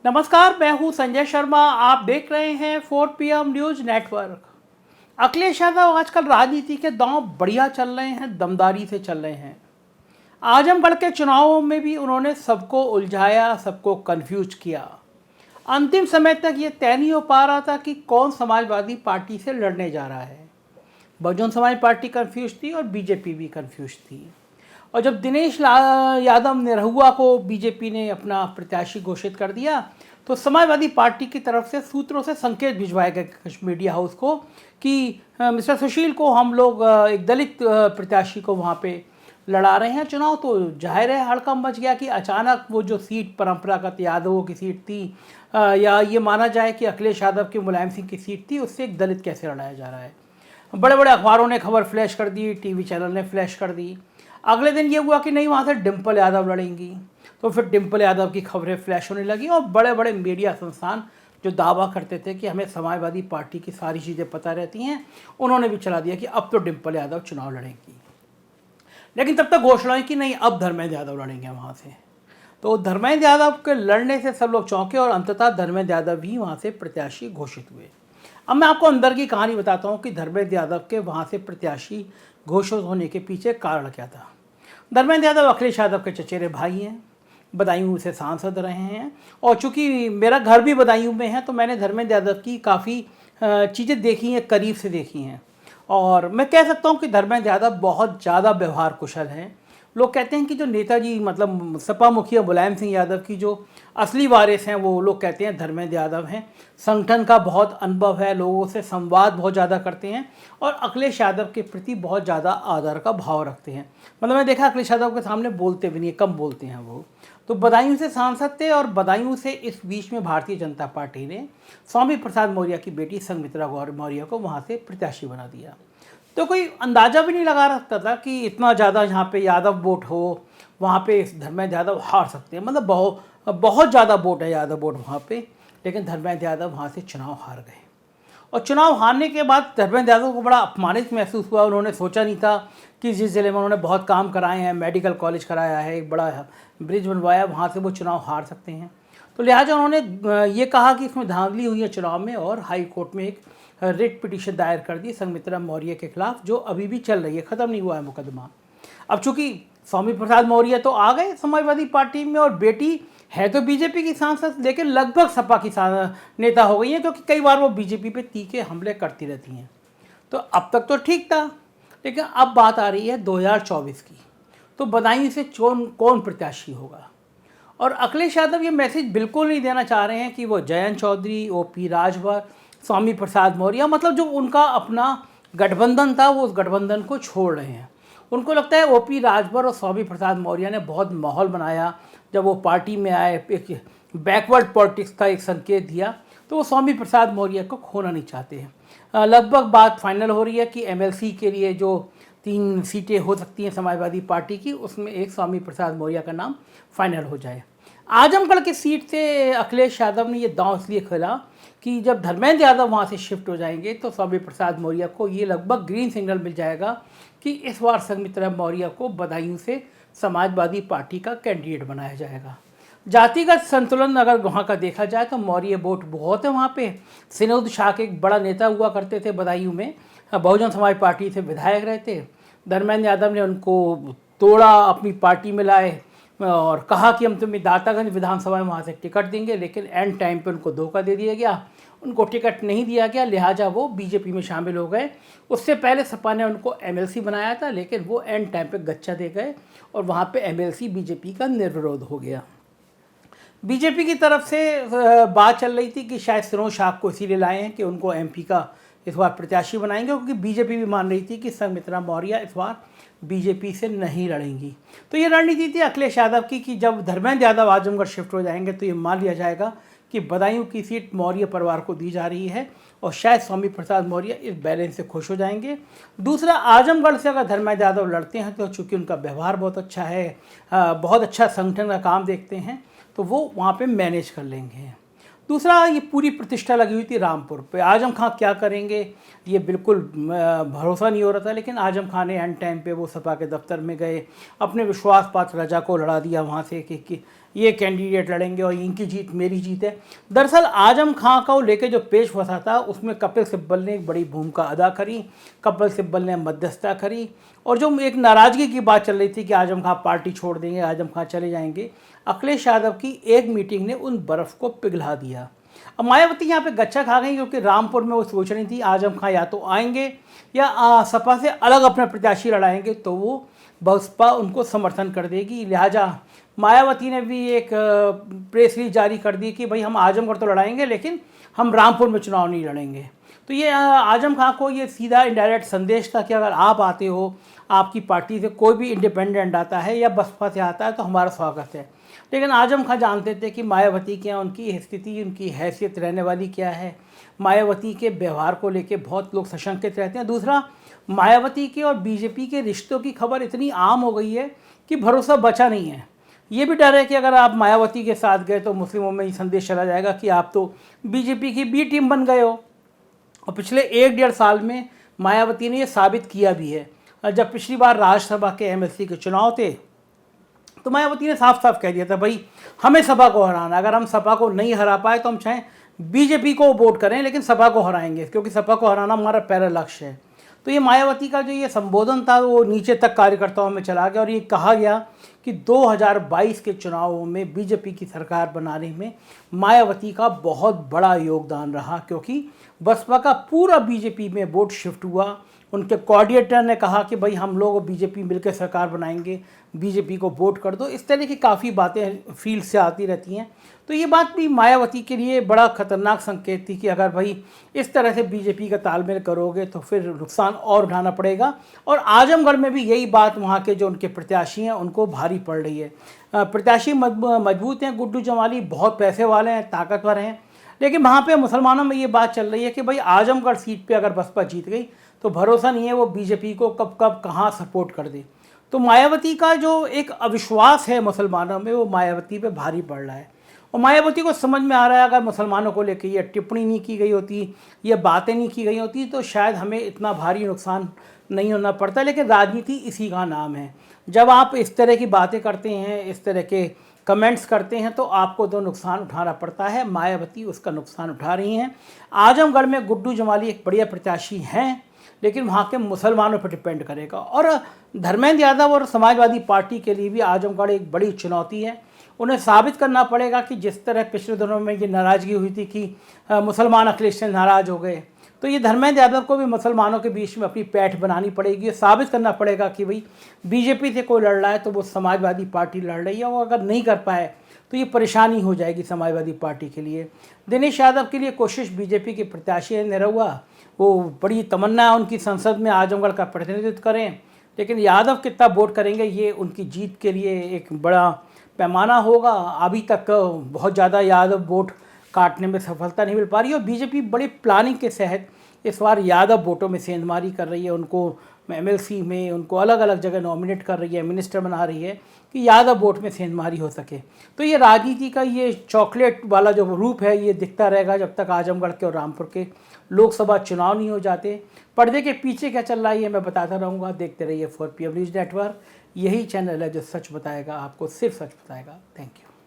नमस्कार, मैं हूं संजय शर्मा। आप देख रहे हैं 4 PM news network. Akhilesh Yadav आजकल राजनीति के दांव बढ़िया चल रहे हैं, दमदारी से चल रहे हैं। आजमगढ़ के चुनावों में भी उन्होंने सबको उलझाया, सबको कंफ्यूज किया। अंतिम समय तक ये तय नहीं हो पा रहा था कि कौन समाजवादी पार्टी से लड़ने जा रहा है। बहुजन समाज पार्टी कंफ्यूज थी और बीजेपी भी कंफ्यूज थी। और जब दिनेश यादव निरहुआ को बीजेपी ने अपना प्रत्याशी घोषित कर दिया तो समाजवादी पार्टी की तरफ से सूत्रों से संकेत भिजवाए गए मीडिया हाउस को कि मिस्टर सुशील को हम लोग एक दलित प्रत्याशी को वहाँ पे लड़ा रहे हैं चुनाव। तो जाहिर है हड़कंप मच गया कि अचानक वो जो सीट परंपरागत यादवों की सीट थी या ये माना जाए कि अखिलेश यादव की मुलायम सिंह की सीट थी, उससे एक दलित कैसे लड़ाया जा रहा है। बड़े बड़े अखबारों ने खबर फ्लैश कर दी, टीवी चैनल ने फ्लैश कर दी। अगले दिन ये हुआ कि नहीं, वहाँ से डिम्पल यादव लड़ेंगी। तो फिर डिम्पल यादव की खबरें फ्लैश होने लगी और बड़े बड़े मीडिया संस्थान जो दावा करते थे कि हमें समाजवादी पार्टी की सारी चीज़ें पता रहती हैं, उन्होंने भी चला दिया कि अब तो डिम्पल यादव चुनाव लड़ेंगी। लेकिन तब तक घोषणा हुई कि नहीं, अब धर्मेंद्र यादव लड़ेंगे वहाँ से। तो धर्मेंद्र यादव के लड़ने से सब लोग चौंके और अंततः धर्मेंद्र यादव ही वहाँ से प्रत्याशी घोषित हुए। अब मैं आपको अंदर की कहानी बताता हूँ कि धर्मेंद्र यादव के वहाँ से प्रत्याशी घोषित होने के पीछे कारण क्या था। धर्मेंद्र यादव अखिलेश यादव के चचेरे भाई हैं, बदायूं से सांसद रहे हैं और चूंकि मेरा घर भी बदायूं में है तो मैंने धर्मेंद्र यादव की काफ़ी चीज़ें देखी हैं, करीब से देखी हैं। और मैं कह सकता हूं कि धर्मेंद्र यादव बहुत ज़्यादा व्यवहार कुशल हैं। लोग कहते हैं कि जो नेताजी मतलब सपा मुखिया मुलायम सिंह यादव की जो असली वारिस हैं वो लोग कहते हैं धर्मेंद्र यादव हैं। संगठन का बहुत अनुभव है, लोगों से संवाद बहुत ज़्यादा करते हैं और अखिलेश यादव के प्रति बहुत ज़्यादा आदर का भाव रखते हैं। मतलब मैं देखा अखिलेश यादव के सामने बोलते भी नहीं, कम बोलते हैं वो। तो बदायूं से सांसद थे और बदायूं से इस बीच में भारतीय जनता पार्टी ने स्वामी प्रसाद मौर्य की बेटी संघमित्रा मौर्य को वहाँ से प्रत्याशी बना दिया। तो कोई अंदाज़ा भी नहीं लगा सकता था कि इतना ज़्यादा यहाँ पे यादव वोट हो, वहाँ पे धर्मेंद्र यादव हार सकते हैं। मतलब बहुत ज़्यादा वोट है, यादव वोट वहाँ पे। लेकिन धर्मेंद्र यादव वहाँ से चुनाव हार गए और चुनाव हारने के बाद धर्मेंद्र यादव को बड़ा अपमानित महसूस हुआ। उन्होंने सोचा नहीं था कि जिस ज़िले में उन्होंने बहुत काम कराए हैं, मेडिकल कॉलेज कराया है, एक बड़ा ब्रिज बनवाया, वहाँ से वो चुनाव हार सकते हैं। तो लिहाजा उन्होंने ये कहा कि इसमें धांधली हुई है चुनाव में और हाई कोर्ट में एक रिट पिटीशन दायर कर दी संघमित्रा मौर्य के खिलाफ, जो अभी भी चल रही है, ख़त्म नहीं हुआ है मुकदमा। अब चूंकि स्वामी प्रसाद मौर्य तो आ गए समाजवादी पार्टी में और बेटी है तो बीजेपी की सांसद, लेकिन लगभग सपा की नेता हो गई हैं क्योंकि कई बार वो बीजेपी पे तीखे हमले करती रहती हैं। तो अब तक तो ठीक था, लेकिन अब बात आ रही है 2024 की। तो बदायूं से कौन प्रत्याशी होगा। और अखिलेश यादव ये मैसेज बिल्कुल नहीं देना चाह रहे हैं कि वो जयंत चौधरी, ओपी राजभर, स्वामी प्रसाद मौर्य, मतलब जो उनका अपना गठबंधन था वो उस गठबंधन को छोड़ रहे हैं। उनको लगता है ओपी राजभर और स्वामी प्रसाद मौर्य ने बहुत माहौल बनाया, जब वो पार्टी में आए एक बैकवर्ड पॉलिटिक्स का एक संकेत दिया, तो वो स्वामी प्रसाद मौर्य को खोना नहीं चाहते हैं। लगभग बात फाइनल हो रही है कि एमएलसी के लिए जो 3 सीटें हो सकती हैं समाजवादी पार्टी की, उसमें एक स्वामी प्रसाद मौर्य का नाम फाइनल हो जाए। आजमगढ़ की सीट से अखिलेश यादव ने ये दांव इसलिए खेला कि जब धर्मेंद्र यादव वहाँ से शिफ्ट हो जाएंगे तो स्वामी प्रसाद मौर्य को ये लगभग ग्रीन सिग्नल मिल जाएगा कि इस बार संघमित्रा मौर्य को बदायूं से समाजवादी पार्टी का कैंडिडेट बनाया जाएगा। जातिगत संतुलन अगर वहाँ का देखा जाए तो मौर्य वोट बहुत है वहाँ पे। सिनोद शाह के एक बड़ा नेता हुआ करते थे बदायूं में, बहुजन समाज पार्टी से विधायक रहे थे। धर्मेंद्र यादव ने उनको तोड़ा, अपनी पार्टी में लाए और कहा कि हम तुम्हें दातागंज विधानसभा में वहाँ से टिकट देंगे, लेकिन एंड टाइम पे उनको धोखा दे दिया गया, उनको टिकट नहीं दिया गया, लिहाजा वो बीजेपी में शामिल हो गए। उससे पहले सपा ने उनको एमएलसी बनाया था, लेकिन वो एंड टाइम पे गच्चा दे गए और वहाँ पे एमएलसी बीजेपी का निर्विरोध हो गया। बीजेपी की तरफ से बात चल रही थी कि शायद सिनोद शाह को इसीलिए लाए हैं कि उनको एमपी का इस बार प्रत्याशी बनाएंगे, क्योंकि बीजेपी भी मान रही थी कि संघमित्रा मौर्य इस बार बीजेपी से नहीं लड़ेंगी। तो ये रणनीति थी अखिलेश यादव की कि जब धर्मेंद्र यादव आजमगढ़ शिफ्ट हो जाएंगे तो ये मान लिया जाएगा कि बदायूं की सीट मौर्य परिवार को दी जा रही है और शायद स्वामी प्रसाद मौर्य इस बैलेंस से खुश हो जाएंगे। दूसरा, आजमगढ़ से अगर धर्मेंद्र यादव लड़ते हैं तो चूँकि उनका व्यवहार बहुत अच्छा है, बहुत अच्छा संगठन का काम देखते हैं, तो वो वहाँ पे मैनेज कर लेंगे। दूसरा, ये पूरी प्रतिष्ठा लगी हुई थी रामपुर पे। आजम खां क्या करेंगे ये बिल्कुल भरोसा नहीं हो रहा था, लेकिन आजम खां ने एंड टाइम पे वो सपा के दफ्तर में गए, अपने विश्वास पात्र रजा को लड़ा दिया वहाँ से कि ये कैंडिडेट लड़ेंगे और इनकी जीत मेरी जीत है। दरअसल आजम खां को लेके जो पेश फंसा था उसमें कपिल सिब्बल ने एक बड़ी भूमिका अदा करी। कपिल सिब्बल ने मध्यस्थता करी, और जो एक नाराज़गी की बात चल रही थी कि आजम खां पार्टी छोड़ देंगे, आजम खां चले जाएंगे, अखिलेश यादव की एक मीटिंग ने उन बर्फ़ को पिघला दिया। अब मायावती यहाँ पे गच्चा खा गई, क्योंकि रामपुर में वो सोच रही थी आजम खां या तो आएंगे या सपा से अलग अपना प्रत्याशी लड़ाएंगे तो वो बसपा उनको समर्थन कर देगी। लिहाजा मायावती ने भी एक प्रेस रिलीज जारी कर दी कि भाई हम आजमगढ़ तो लड़ाएंगे लेकिन हम रामपुर में चुनाव नहीं लड़ेंगे। तो ये आजम खां को ये सीधा इनडायरेक्ट संदेश था कि अगर आप आते हो, आपकी पार्टी से कोई भी इंडिपेंडेंट आता है या बसपा से आता है तो हमारा स्वागत है। लेकिन आजम खां जानते थे कि मायावती क्या, उनकी स्थिति, उनकी हैसियत रहने वाली क्या है। मायावती के व्यवहार को लेके बहुत लोग सशंकित रहते हैं। दूसरा, मायावती के और बीजेपी के रिश्तों की खबर इतनी आम हो गई है कि भरोसा बचा नहीं है। ये भी डर है कि अगर आप मायावती के साथ गए तो मुस्लिमों में ये संदेश चला जाएगा कि आप तो बीजेपी की बी टीम बन गए हो। और पिछले 1-1.5 साल में मायावती ने ये साबित किया भी है। जब पिछली बार राज्यसभा के एमएलसी के चुनाव थे तो मायावती ने साफ साफ कह दिया था भाई हमें सपा को हराना, अगर हम सपा को नहीं हरा पाए तो हम चाहे बीजेपी को वोट करें लेकिन सपा को हराएंगे, क्योंकि सपा को हराना हमारा पहला लक्ष्य है। तो ये मायावती का जो ये संबोधन था वो नीचे तक कार्यकर्ताओं में चला गया, और ये कहा गया कि 2022 के चुनावों में बीजेपी की सरकार बनाने में मायावती का बहुत बड़ा योगदान रहा, क्योंकि बसपा का पूरा बीजेपी में वोट शिफ्ट हुआ। उनके कोऑर्डिनेटर ने कहा कि भाई हम लोग बीजेपी मिलकर सरकार बनाएंगे, बीजेपी को वोट कर दो। इस तरह की काफ़ी बातें फील्ड से आती रहती हैं। तो ये बात भी मायावती के लिए बड़ा खतरनाक संकेत थी कि अगर भाई इस तरह से बीजेपी का तालमेल करोगे तो फिर नुकसान और उठाना पड़ेगा। और आजमगढ़ में भी यही बात वहाँ के जो उनके प्रत्याशी हैं उनको भारी पड़ रही है। प्रत्याशी मजबूत हैं, गुड्डू जमाली बहुत पैसे वाले हैं, ताकतवर हैं, लेकिन वहाँ पे मुसलमानों में ये बात चल रही है कि भाई आजमगढ़ सीट पे अगर बसपा जीत गई तो भरोसा नहीं है वो बीजेपी को कब कब कहाँ सपोर्ट कर दे। तो मायावती का जो एक अविश्वास है मुसलमानों में वो मायावती पे भारी पड़ रहा है। और मायावती को समझ में आ रहा है अगर मुसलमानों को लेकर ये टिप्पणी नहीं की गई होती, ये बातें नहीं की गई होती तो शायद हमें इतना भारी नुकसान नहीं होना पड़ता। लेकिन राजनीति इसी का नाम है, जब आप इस तरह की बातें करते हैं, इस तरह के कमेंट्स करते हैं तो आपको तो नुकसान उठाना पड़ता है। मायावती उसका नुकसान उठा रही हैं। आजमगढ़ में गुड्डू जमाली एक बढ़िया प्रत्याशी हैं, लेकिन वहाँ के मुसलमानों पर डिपेंड करेगा। और धर्मेंद्र यादव और समाजवादी पार्टी के लिए भी आजमगढ़ एक बड़ी चुनौती है। उन्हें साबित करना पड़ेगा कि जिस तरह पिछले दिनों में ये नाराज़गी हुई थी कि मुसलमान अखिलेश से नाराज़ हो गए, तो ये धर्मेंद्र यादव को भी मुसलमानों के बीच में अपनी पैठ बनानी पड़ेगी। ये साबित करना पड़ेगा कि भाई बीजेपी से कोई लड़ रहा है तो वो समाजवादी पार्टी लड़ रही है। वो अगर नहीं कर पाए तो ये परेशानी हो जाएगी समाजवादी पार्टी के लिए। दिनेश यादव के लिए कोशिश बीजेपी के प्रत्याशी है निरहुआ, वो बड़ी तमन्ना है उनकी संसद में आजमगढ़ का प्रतिनिधित्व करें, लेकिन यादव कितना वोट करेंगे ये उनकी जीत के लिए एक बड़ा पैमाना होगा। अभी तक बहुत ज़्यादा यादव वोट काटने में सफलता नहीं मिल पा रही है, और बीजेपी बड़ी प्लानिंग के तहत इस बार यादव वोटों में सेंधमारी कर रही है। उनको एमएलसी में उनको अलग अलग जगह नॉमिनेट कर रही है, मिनिस्टर बना रही है कि यादव वोट में सेंधमारी हो सके। तो ये राजनीति का ये चॉकलेट वाला जो रूप है ये दिखता रहेगा जब तक आजमगढ़ के और रामपुर के लोकसभा चुनाव नहीं हो जाते। पर्दे के पीछे क्या चल रहा है ये मैं बताता रहूँगा। देखते रहिए 4PM न्यूज़ नेटवर्क, यही चैनल है जो सच बताएगा आपको, सिर्फ सच बताएगा। Thank you.